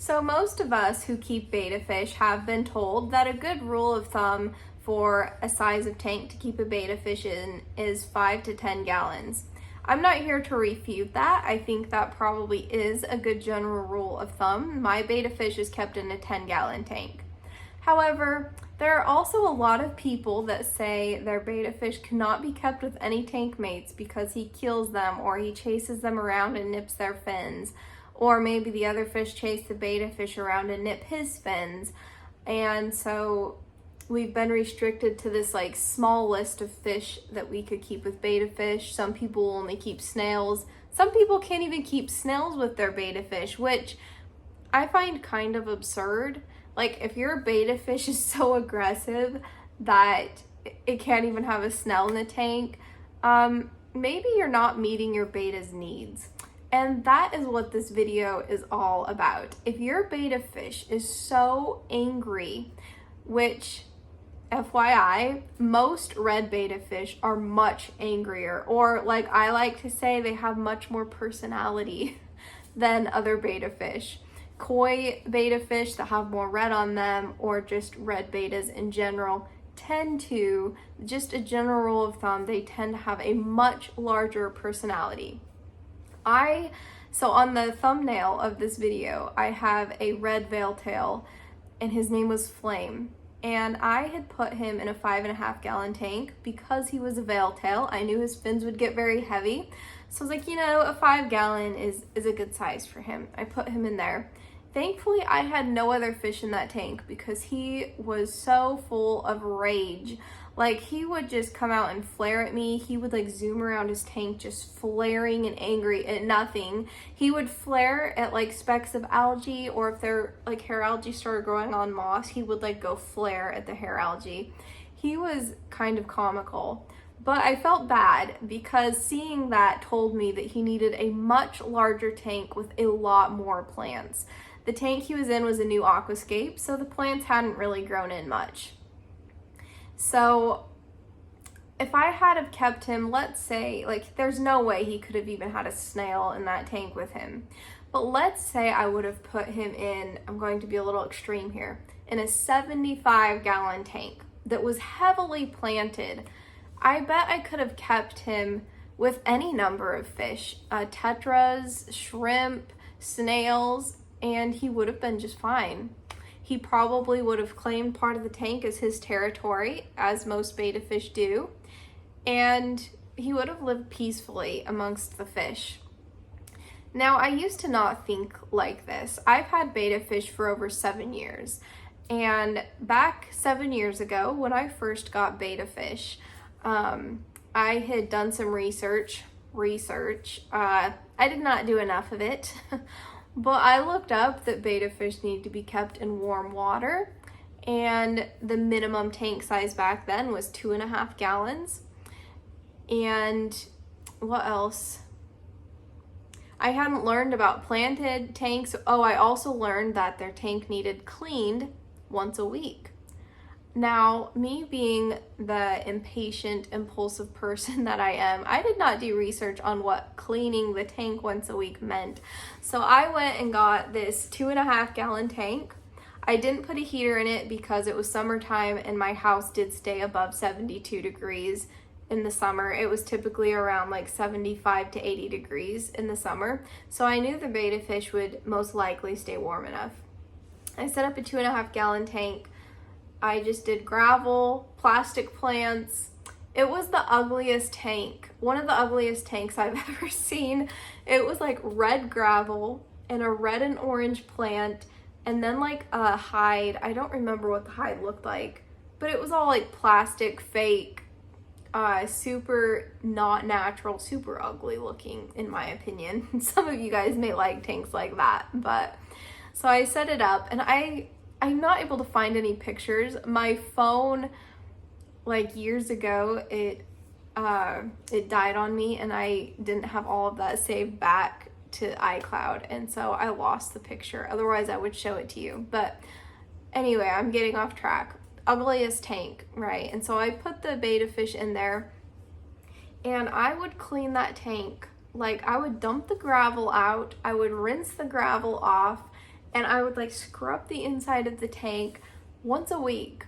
So most of us who keep betta fish have been told that a good rule of thumb for a size of tank to keep a betta fish in is 5 to 10 gallons. I'm not here to refute that. I think that probably is a good general rule of thumb. My betta fish is kept in a 10-gallon tank. However, there are also a lot of people that say their betta fish cannot be kept with any tank mates because he kills them or he chases them around and nips their fins. Or maybe the other fish chase the betta fish around and nip his fins. And so we've been restricted to this like small list of fish that we could keep with betta fish. Some people only keep snails. Some people can't even keep snails with their betta fish, which I find kind of absurd. Like, if your betta fish is so aggressive that it can't even have a snail in the tank, maybe you're not meeting your betta's needs. And that is what this video is all about. If your betta fish is so angry, which, FYI, most red betta fish are much angrier, or like I like to say, they have much more personality than other betta fish. Koi betta fish that have more red on them, or just red bettas in general, tend to, just a general rule of thumb, they tend to have a much larger personality. So on the thumbnail of this video, I have a red veiltail, and his name was Flame. And I had put him in a 5.5-gallon tank because he was a veiltail. I knew his fins would get very heavy. So I was like, a 5-gallon is a good size for him. I put him in there. Thankfully, I had no other fish in that tank because he was so full of rage. Like, he would just come out and flare at me. He would like zoom around his tank just flaring and angry at nothing. He would flare at like specks of algae, or if their like hair algae started growing on moss, he would like go flare at the hair algae. He was kind of comical. But I felt bad because seeing that told me that he needed a much larger tank with a lot more plants. The tank he was in was a new aquascape, so the plants hadn't really grown in much. So if I had have kept him, let's say, like, there's no way he could have even had a snail in that tank with him. But let's say I would have put him in, I'm going to be a little extreme here, in a 75-gallon tank that was heavily planted. I bet I could have kept him with any number of fish, tetras, shrimp, snails, and he would have been just fine. He probably would have claimed part of the tank as his territory, as most betta fish do, and he would have lived peacefully amongst the fish. Now, I used to not think like this. I've had betta fish for over 7 years, and back 7 years ago, when I first got betta fish, I had done some research. I did not do enough of it. But I looked up that betta fish need to be kept in warm water, and the minimum tank size back then was 2.5 gallons. And what else? I hadn't learned about planted tanks. Oh, I also learned that their tank needed cleaned once a week. Now, me being the impatient, impulsive person that I am, I did not do research on what cleaning the tank once a week meant. So I went and got this 2.5-gallon tank. I didn't put a heater in it because it was summertime and my house did stay above 72 degrees in the summer. It was typically around like 75 to 80 degrees in the summer. So I knew the betta fish would most likely stay warm enough. I set up a 2.5-gallon tank. I just did gravel, plastic plants. It was the ugliest tank. One of the ugliest tanks I've ever seen. It was like red gravel and a red and orange plant, and then like a hide. I don't remember what the hide looked like, but it was all like plastic, fake, super not natural, super ugly looking in my opinion. Some of you guys may like tanks like that, but so I set it up, and I'm not able to find any pictures. My phone, like years ago, it died on me, and I didn't have all of that saved back to iCloud, and so I lost the picture. Otherwise, I would show it to you. But anyway, I'm getting off track. Ugliest tank, right? And so I put the betta fish in there, and I would clean that tank. Like, I would dump the gravel out, I would rinse the gravel off, and I would like scrub the inside of the tank once a week.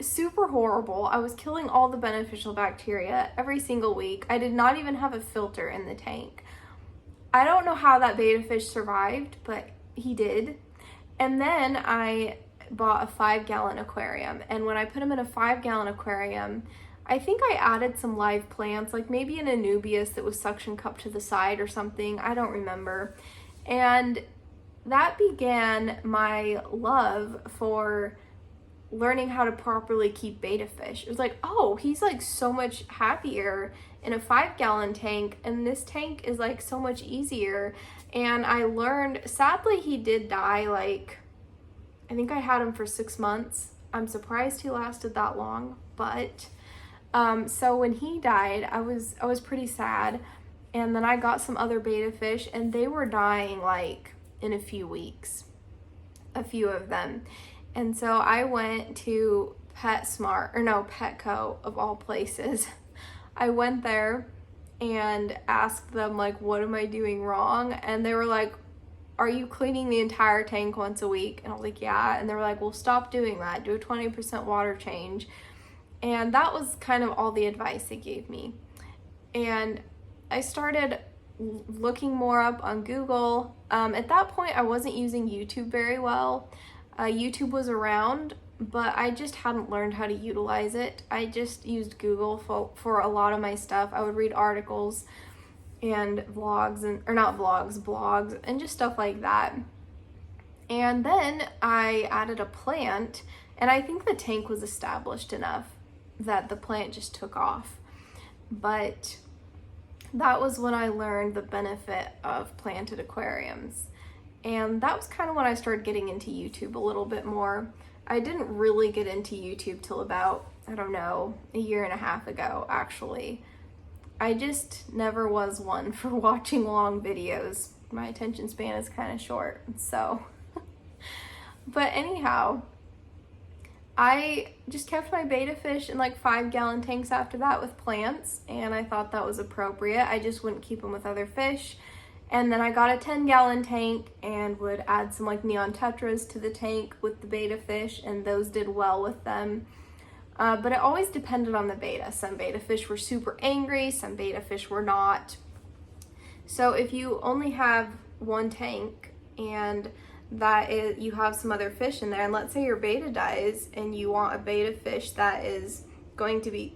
Super horrible. I was killing all the beneficial bacteria every single week. I did not even have a filter in the tank. I don't know how that betta fish survived, but he did. And then I bought a 5-gallon aquarium, and when I put him in a 5-gallon aquarium, I think I added some live plants, like maybe an Anubias that was suction cupped to the side or something. I don't remember. And that began my love for learning how to properly keep betta fish. It was like, oh, he's like so much happier in a 5-gallon tank, and this tank is like so much easier. And I learned, sadly he did die, like I think I had him for 6 months. I'm surprised he lasted that long, but so when he died, I was pretty sad. And then I got some other betta fish, and they were dying like in a few weeks, a few of them. And so I went to Petco of all places. I went there and asked them, like, what am I doing wrong? And they were like, are you cleaning the entire tank once a week? And I was like, yeah. And they were like, well, stop doing that. Do a 20% water change. And that was kind of all the advice they gave me. And I started looking more up on Google. At that point, I wasn't using YouTube very well. YouTube was around, but I just hadn't learned how to utilize it. I just used Google for a lot of my stuff. I would read articles and blogs, and just stuff like that. And then I added a plant, and I think the tank was established enough that the plant just took off. But that was when I learned the benefit of planted aquariums. And that was kind of when I started getting into YouTube a little bit more. I didn't really get into YouTube till about, I don't know, a year and a half ago, actually. I just never was one for watching long videos. My attention span is kind of short, so. But anyhow, I just kept my betta fish in like 5-gallon tanks after that with plants, and I thought that was appropriate. I just wouldn't keep them with other fish. And then I got a 10-gallon tank and would add some like neon tetras to the tank with the betta fish, and those did well with them. But it always depended on the betta. Some betta fish were super angry, some betta fish were not. So if you only have one tank and you have some other fish in there, and let's say your betta dies and you want a betta fish that is going to be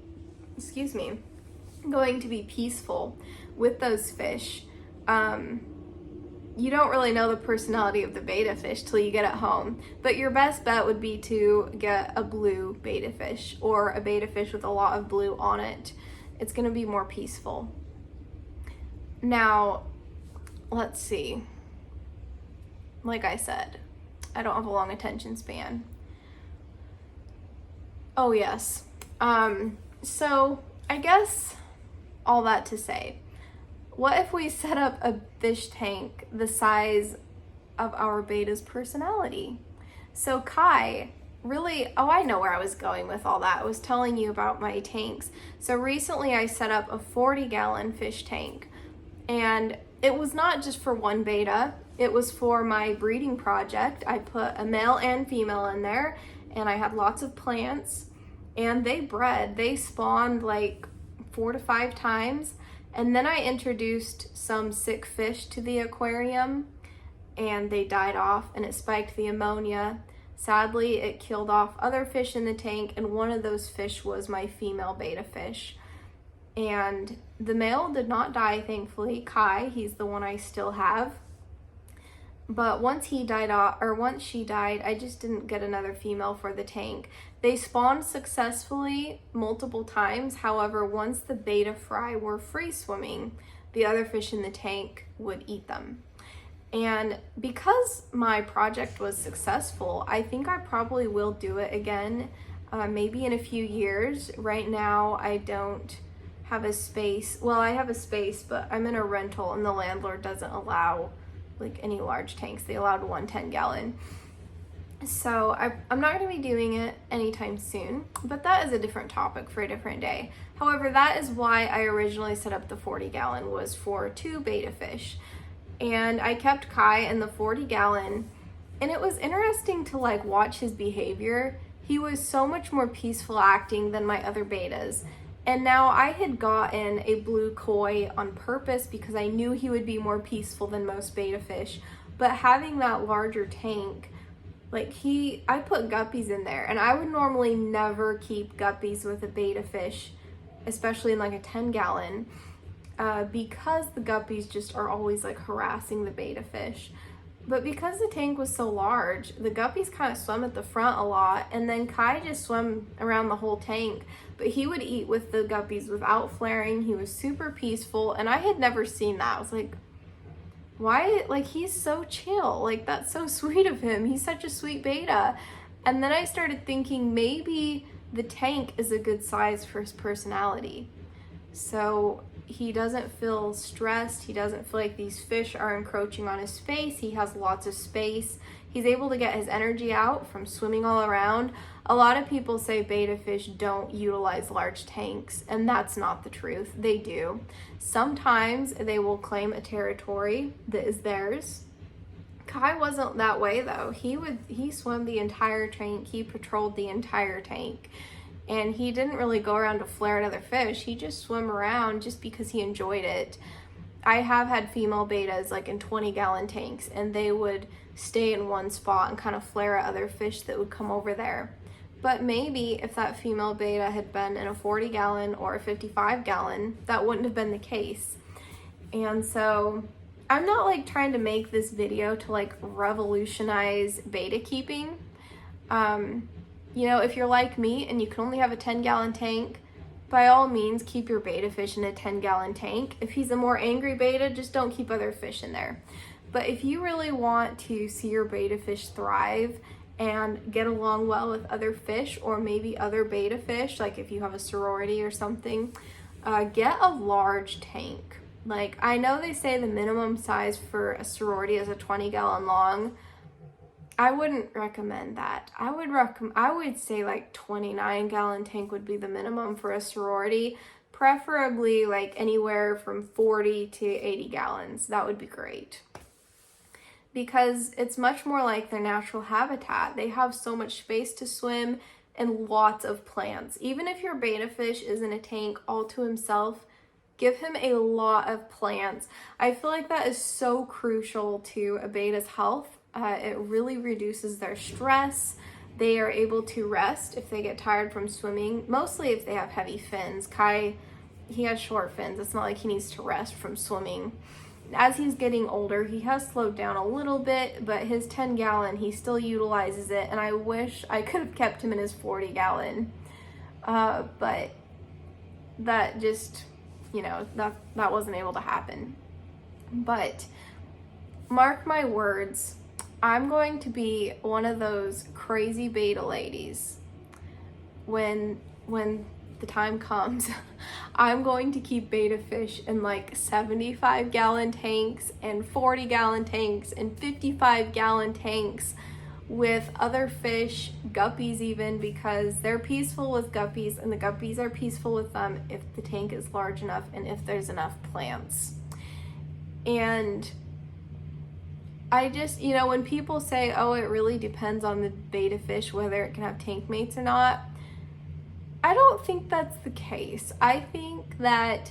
peaceful with those fish, you don't really know the personality of the betta fish till you get it home. But your best bet would be to get a blue betta fish, or a betta fish with a lot of blue on it. It's going to be more peaceful. Now, let's see. Like I said, I don't have a long attention span. Oh yes. So I guess all that to say, what if we set up a fish tank the size of our betta's personality? So Kai, I know where I was going with all that. I was telling you about my tanks. So recently I set up a 40-gallon fish tank, and it was not just for one betta. It was for my breeding project. I put a male and female in there, and I had lots of plants, and they bred. They spawned like 4 to 5 times. And then I introduced some sick fish to the aquarium, and they died off, and it spiked the ammonia. Sadly, it killed off other fish in the tank, and one of those fish was my female betta fish. And the male did not die, thankfully. Kai, he's the one I still have. But once she died, I just didn't get another female for the tank. They spawned successfully multiple times. However, once the betta fry were free swimming, the other fish in the tank would eat them. And because my project was successful, I think I probably will do it again, maybe in a few years. Right now, I don't have a space. Well, I have a space, but I'm in a rental, and the landlord doesn't allow like any large tanks. They allowed 1 10-gallon. So I'm not going to be doing it anytime soon, but that is a different topic for a different day. However, that is why I originally set up the 40-gallon, was for 2 betta fish. And I kept Kai in the 40-gallon, And it was interesting to like watch his behavior. He was so much more peaceful acting than my other betas. And now I had gotten a blue koi on purpose because I knew he would be more peaceful than most beta fish. But having that larger tank, like I put guppies in there, and I would normally never keep guppies with a beta fish, especially in like a 10-gallon, because the guppies just are always like harassing the beta fish. But because the tank was so large, the guppies kind of swam at the front a lot, and then Kai just swam around the whole tank. But he would eat with the guppies without flaring. He was super peaceful, and I had never seen that. I was like, why? Like, he's so chill. Like, that's so sweet of him. He's such a sweet beta. And then I started thinking maybe the tank is a good size for his personality. So he doesn't feel stressed. He doesn't feel like these fish are encroaching on his space. He has lots of space. He's able to get his energy out from swimming all around. A lot of people say beta fish don't utilize large tanks, and that's not the truth. They do. Sometimes they will claim a territory that is theirs. Kai wasn't that way though. He swam the entire tank. He patrolled the entire tank. And he didn't really go around to flare at other fish. He just swam around just because he enjoyed it. I have had female betas like in 20-gallon tanks, and they would stay in one spot and kind of flare at other fish that would come over there. But maybe if that female beta had been in a 40-gallon or a 55-gallon, that wouldn't have been the case. And so I'm not like trying to make this video to like revolutionize beta keeping. You know, if you're like me and you can only have a 10-gallon tank, by all means, keep your beta fish in a 10-gallon tank. If he's a more angry beta, just don't keep other fish in there. But if you really want to see your beta fish thrive and get along well with other fish, or maybe other beta fish, like if you have a sorority or something, get a large tank. Like, I know they say the minimum size for a sorority is a 20-gallon long. I wouldn't recommend that. I would say like 29-gallon tank would be the minimum for a sorority, preferably like anywhere from 40 to 80 gallons. That would be great. Because it's much more like their natural habitat. They have so much space to swim and lots of plants. Even if your beta fish is in a tank all to himself, give him a lot of plants. I feel like that is so crucial to a beta's health. It really reduces their stress. They are able to rest if they get tired from swimming, mostly if they have heavy fins. Kai, he has short fins. It's not like he needs to rest from swimming. As he's getting older, he has slowed down a little bit, but his 10-gallon, he still utilizes it, and I wish I could have kept him in his 40-gallon. But that just, you know, that wasn't able to happen. But mark my words, I'm going to be one of those crazy beta ladies when the time comes. I'm going to keep beta fish in like 75-gallon tanks and 40-gallon tanks and 55-gallon tanks with other fish, guppies even, because they're peaceful with guppies and the guppies are peaceful with them if the tank is large enough and if there's enough plants. And I just, you know, when people say, oh, it really depends on the beta fish whether it can have tank mates or not, I don't think that's the case. I think that,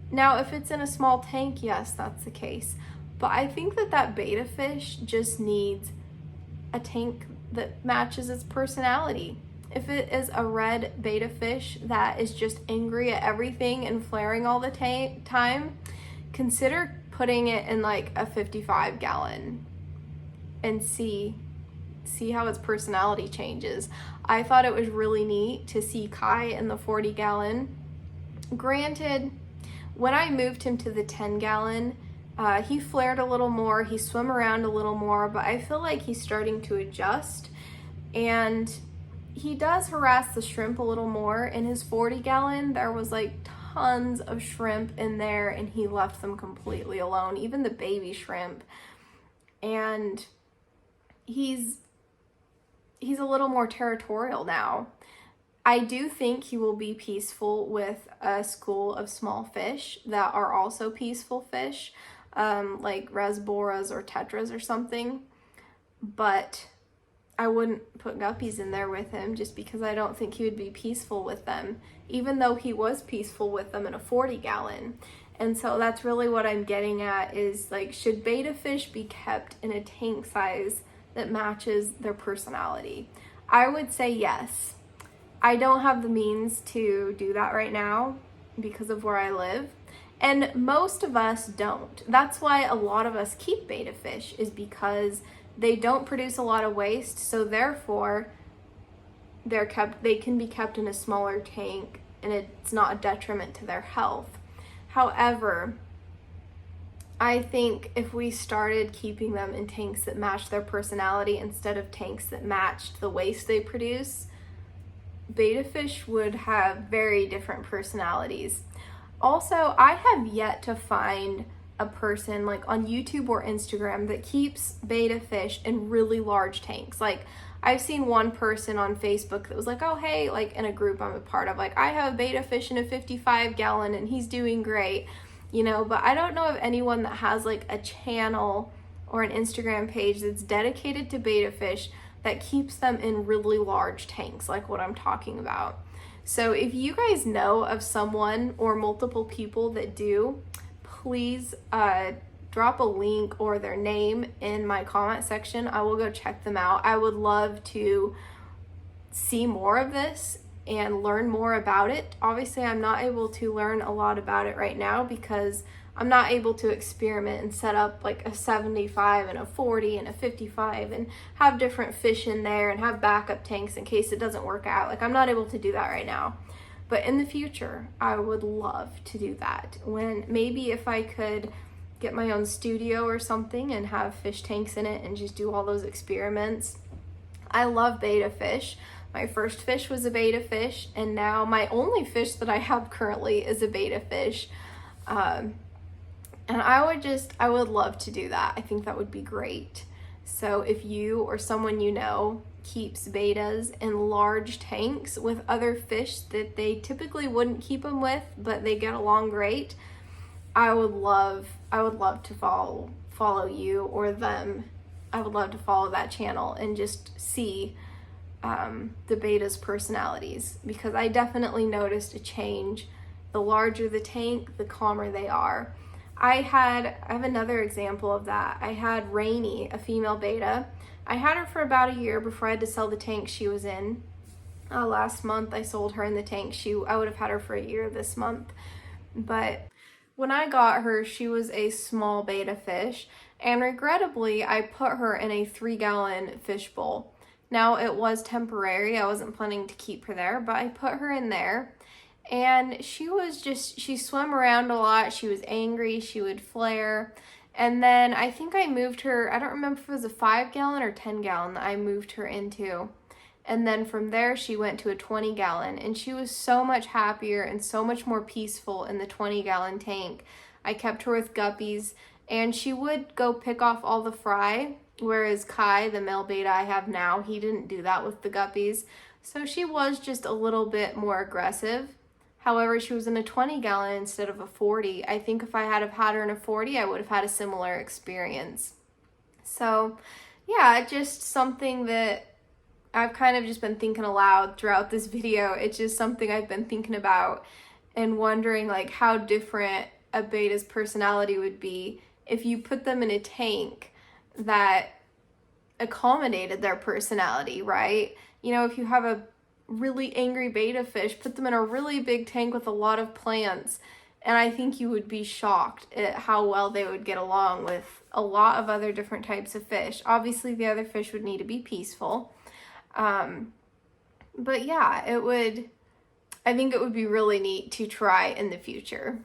now if it's in a small tank, yes, that's the case. But I think that beta fish just needs a tank that matches its personality. If it is a red beta fish that is just angry at everything and flaring all the time, consider putting it in like a 55-gallon and see how its personality changes. I thought it was really neat to see Kai in the 40-gallon. Granted, when I moved him to the 10-gallon, he flared a little more, he swam around a little more, but I feel like he's starting to adjust, and he does harass the shrimp a little more. In his 40-gallon, there was like tons of shrimp in there, and he left them completely alone, even the baby shrimp. And he's a little more territorial now. I do think he will be peaceful with a school of small fish that are also peaceful fish, like rasboras or tetras or something. but I wouldn't put guppies in there with him just because I don't think he would be peaceful with them, even though he was peaceful with them in a 40-gallon. And so that's really what I'm getting at is, like, should betta fish be kept in a tank size that matches their personality? I would say yes. I don't have the means to do that right now because of where I live. And most of us don't. That's why a lot of us keep betta fish, is because they don't produce a lot of waste, so therefore they can be kept in a smaller tank and it's not a detriment to their health. However, I think if we started keeping them in tanks that match their personality instead of tanks that matched the waste they produce, betta fish would have very different personalities. Also, I have yet to find a person like on YouTube or Instagram that keeps betta fish in really large tanks. Like, I've seen one person on Facebook that was like, oh, hey, like in a group I'm a part of, like, I have betta fish in a 55-gallon and he's doing great, you know, but I don't know of anyone that has like a channel or an Instagram page that's dedicated to betta fish that keeps them in really large tanks, like what I'm talking about. So if you guys know of someone or multiple people that do, please drop a link or their name in my comment section. I will go check them out. I would love to see more of this and learn more about it. Obviously, I'm not able to learn a lot about it right now because I'm not able to experiment and set up like a 75 and a 40 and a 55 and have different fish in there and have backup tanks in case it doesn't work out. Like, I'm not able to do that right now. But in the future, I would love to do that. When maybe if I could get my own studio or something and have fish tanks in it and just do all those experiments. I love betta fish. My first fish was a betta fish, and now my only fish that I have currently is a betta fish. And I would love to do that. I think that would be great. So if you or someone you know keeps bettas in large tanks with other fish that they typically wouldn't keep them with, but they get along great, I would love to follow you or them. I would love to follow that channel and just see the betta's personalities, because I definitely noticed a change. The larger the tank, the calmer they are. I have another example of that. I had Rainy, a female betta. I had her for about a year before I had to sell the tank she was in. Last month I sold her in the tank. I would have had her for a year this month. But when I got her, she was a small betta fish, and regrettably I put her in a 3-gallon fish bowl. Now, it was temporary. I wasn't planning to keep her there, but I put her in there. And she swam around a lot. She was angry. She would flare. And then I think I moved her, I don't remember if it was a 5-gallon or 10-gallon that I moved her into. And then from there, she went to a 20-gallon. And she was so much happier and so much more peaceful in the 20-gallon tank. I kept her with guppies, and she would go pick off all the fry. Whereas Kai, the male betta I have now, he didn't do that with the guppies. So she was just a little bit more aggressive. However, she was in a 20-gallon instead of a 40. I think if I had her in a 40, I would have had a similar experience. So, yeah, just something that I've kind of just been thinking aloud throughout this video. It's just something I've been thinking about and wondering, like, how different a betta's personality would be if you put them in a tank that accommodated their personality, right? You know, if you have a really angry betta fish, put them in a really big tank with a lot of plants, and I think you would be shocked at how well they would get along with a lot of other different types of fish. Obviously, the other fish would need to be peaceful. But yeah, I think it would be really neat to try in the future.